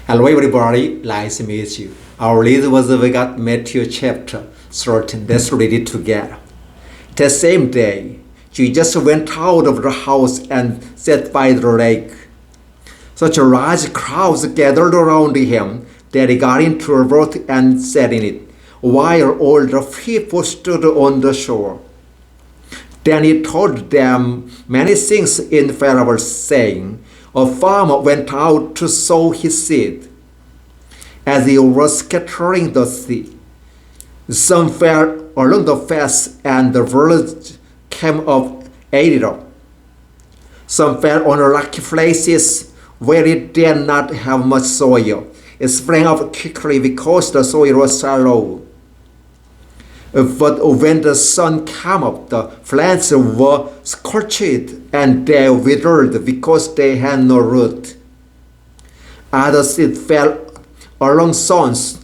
Hello everybody, nice to meet you. Our reading was we got Matthew chapter 13. Let's read it together. The same day, Jesus went out of the house and sat by the lake. Such a large crowd gathered around him that he got into a boat and sat in it, while all the people stood on the shore. Then he told them many things in parables, saying, a farmer went out to sow his seed. As he was scattering the seed, some fell along the path, and the birds came up, ate it up. Some fell on rocky places where it did not have much soil. It sprang up quickly because the soil was shallow. But when the sun came up, the plants were scorched and they withered because they had no root. Other seed fell along thorns,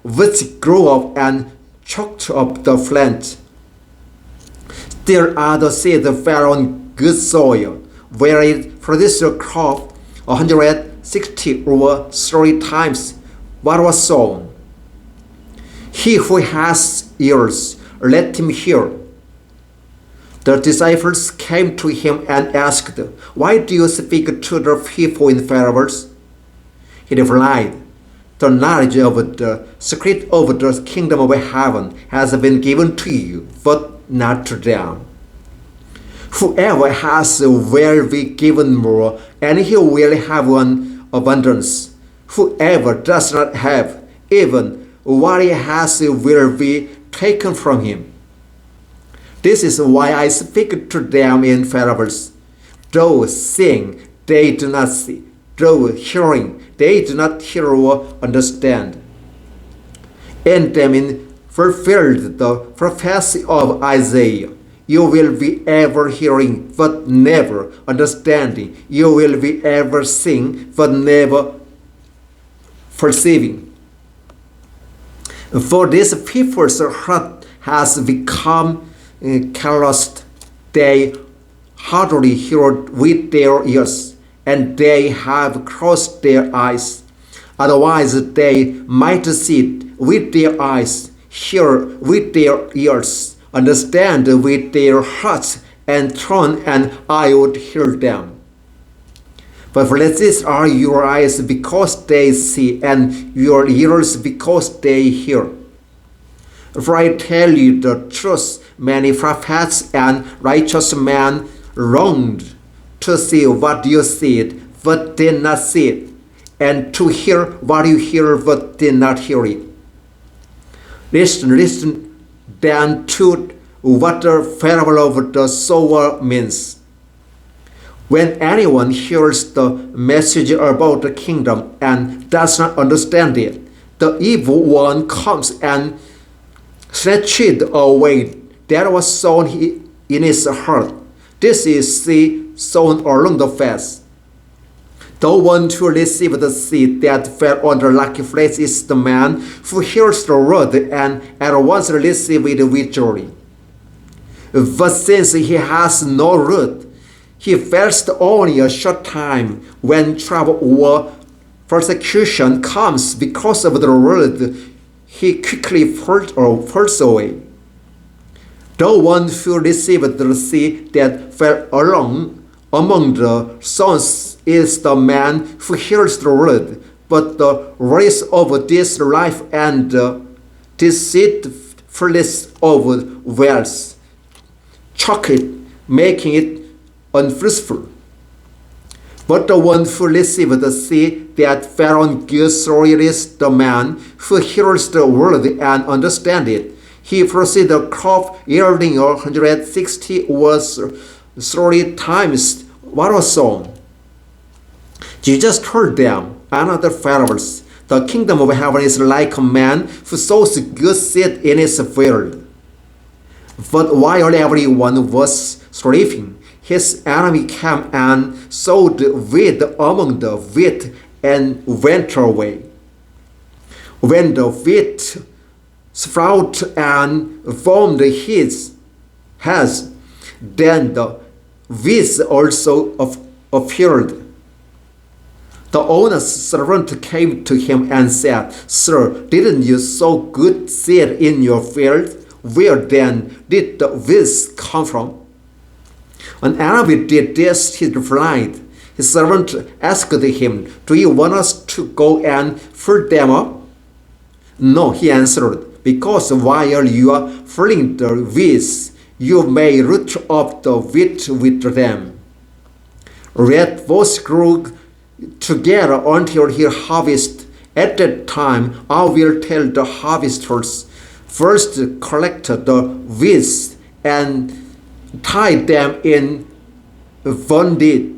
which grew up and choked up the plant. Still other seed fell on good soil, where it produced a crop 160 or 3 times what was sown. He who has ears, let him hear. The disciples came to him and asked, why do you speak to the people in parables? He replied, the knowledge of the secret of the kingdom of heaven has been given to you, but not to them. Whoever has will be given more, and he will have an abundance. Whoever does not have, even what he has will be taken from him. This is why I speak to them in parables. Though seeing, they do not see. Though hearing, they do not hear or understand. In them is fulfilled the prophecy of Isaiah. You will be ever hearing, but never understanding. You will be ever seeing, but never perceiving. For these people's heart has become calloused. They hardly hear with their ears, and they have closed their eyes. Otherwise they might see with their eyes, hear with their ears, understand with their hearts, and turn, and I would heal them. But blessed are your eyes because they see, and your ears because they hear. For I tell you the truth, many prophets and righteous men longed to see what you see, but did not see it, and to hear what you hear, but did not hear it. Listen then to what the parable of the sower means. When anyone hears the message about the kingdom and does not understand it, the evil one comes and snatches away that was sown in his heart. This is seed sown along the path. The one who receives the seed that fell on the rocky place is the man who hears the word and at once receives it with joy. But since he has no root, he fasts only a short time. When trouble or persecution comes because of the word, he quickly falls away. The one who received the seed that fell among the thorns is the man who hears the word, but the worries of this life and the deceitfulness of wealth choke it, making it unfruitful. But the one who received the seed that fell on good soil is the man who hears the word and understands it. He produces a crop yielding 160 or 30 times what was sown. Jesus told them another parable. The kingdom of heaven is like a man who sows good seed in his field. But while everyone was sleeping, his enemy came and sowed weed among the wheat and went away. When the wheat sprouted and formed his heads, then the weeds also appeared. The owner's servant came to him and said, Sir, didn't you sow good seed in your field? Where then did the weeds come from? When Anabi did this, he replied. His servant asked him, Do you want us to go and fill them up? No, he answered, because while you are filling the weeds, you may root up the wheat with them. Let both grow together until he harvest. At that time, I will tell the harvesters, first collect the weeds and tie them in bondage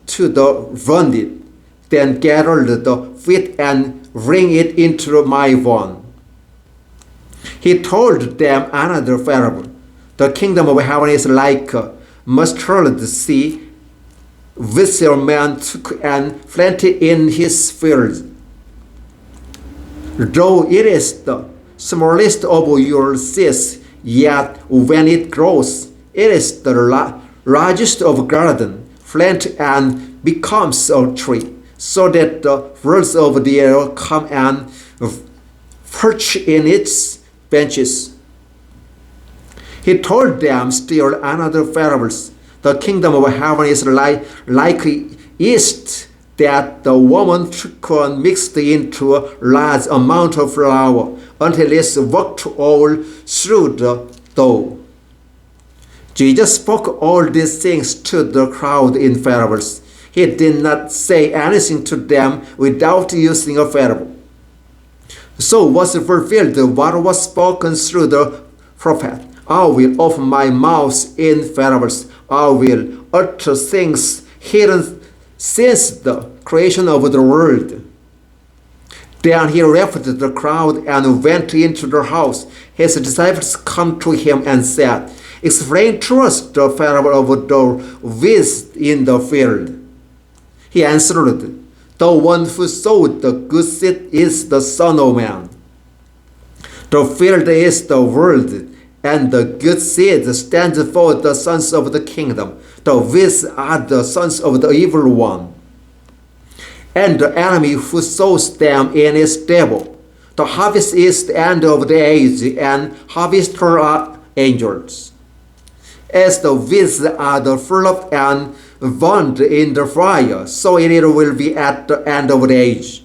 to the bondage, then gather the wheat and bring it into my barn. He told them another parable. The kingdom of heaven is like a mustard seed, which a man took and planted in his field. Though it is the smallest of your seeds, yet when it grows, it is the largest of garden, planted and becomes a tree, so that the birds of the air come and perch in its benches. He told them still another parable. The kingdom of heaven is like yeast that the woman took and mixed into a large amount of flour until it's worked all through the dough. Jesus spoke all these things to the crowd in parables. He did not say anything to them without using a parable. So was fulfilled what was spoken through the prophet. I will open my mouth in parables. I will utter things hidden since the creation of the world. Then he left the crowd and went into the house. His disciples came to him and said, Explain to us the parable of the weeds in the field. He answered, The one who sowed the good seed is the Son of Man. The field is the world, and the good seed stands for the sons of the kingdom. The weeds are the sons of the evil one. And the enemy who sows them in is devil. The harvest is the end of the age, and harvesters are angels. As the weeds are the full and burned in the fire, so it will be at the end of the age.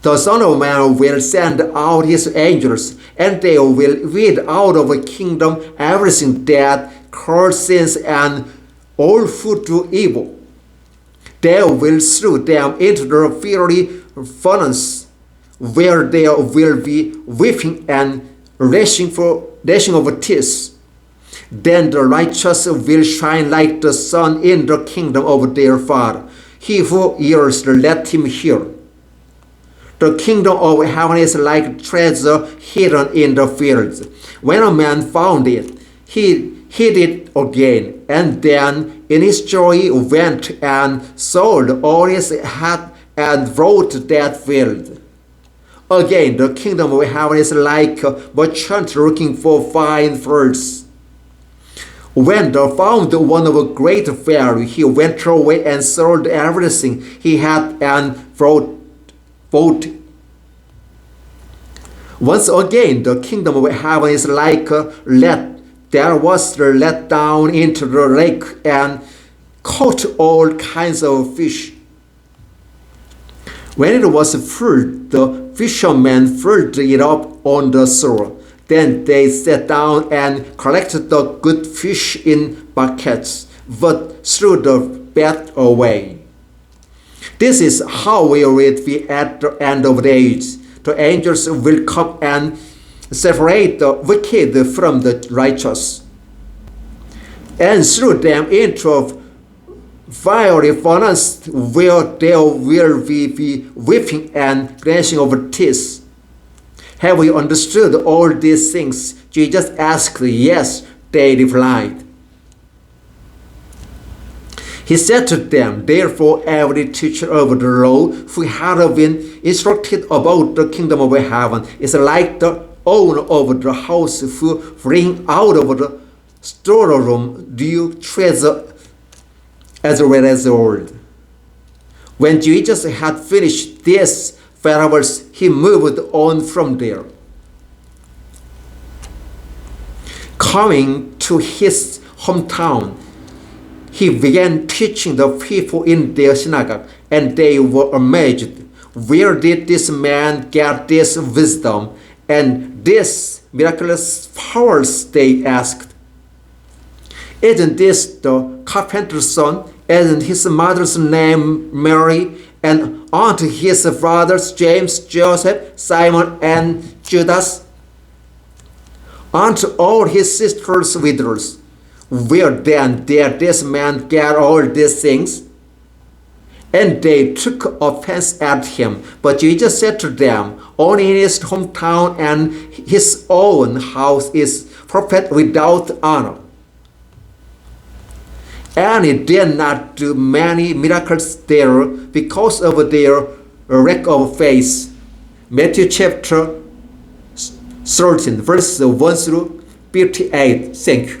The Son of Man will send out his angels, and they will weed out of the kingdom everything that causes sins and all who do evil. They will throw them into the fiery furnace, where there will be weeping and gnashing of teeth. Then the righteous will shine like the sun in the kingdom of their Father. He who hears, let him hear. The kingdom of heaven is like treasure hidden in the fields. When a man found it, he hid it again, and then in his joy went and sold all he had and bought that field. Again, the kingdom of heaven is like a merchant looking for fine furs. When they found one of a great value, he went away and sold everything he had and bought it. Once again, the kingdom of heaven is like a net that was let down into the lake and caught all kinds of fish. When it was full, the fishermen filled it up on the shore. Then they sat down and collected the good fish in buckets, but threw the bad away. This is how it will be at the end of the age. The angels will come and separate the wicked from the righteous, and throw them into a fiery furnace where there will be weeping and gnashing of teeth. Have you understood all these things? Jesus asked. Yes, they replied. He said to them, Therefore every teacher of the law who had been instructed about the kingdom of heaven is like the owner of the house who bring out of the storeroom new treasure as well as old. When Jesus had finished these parables, he moved on from there. Coming to his hometown, he began teaching the people in their synagogue, and they were amazed. Where did this man get this wisdom and these miraculous powers? They asked. Isn't this the carpenter's son? Isn't his mother's name Mary? And aren't his brothers James, Joseph, Simon, and Judas? Aren't all his sisters widows? Where then did this man get all these things? And they took offense at him. But Jesus said to them, only in his hometown and his own house is prophet without honor. And he did not do many miracles there because of their lack of faith. Matthew chapter 13, verses 1 through 58. Thank you.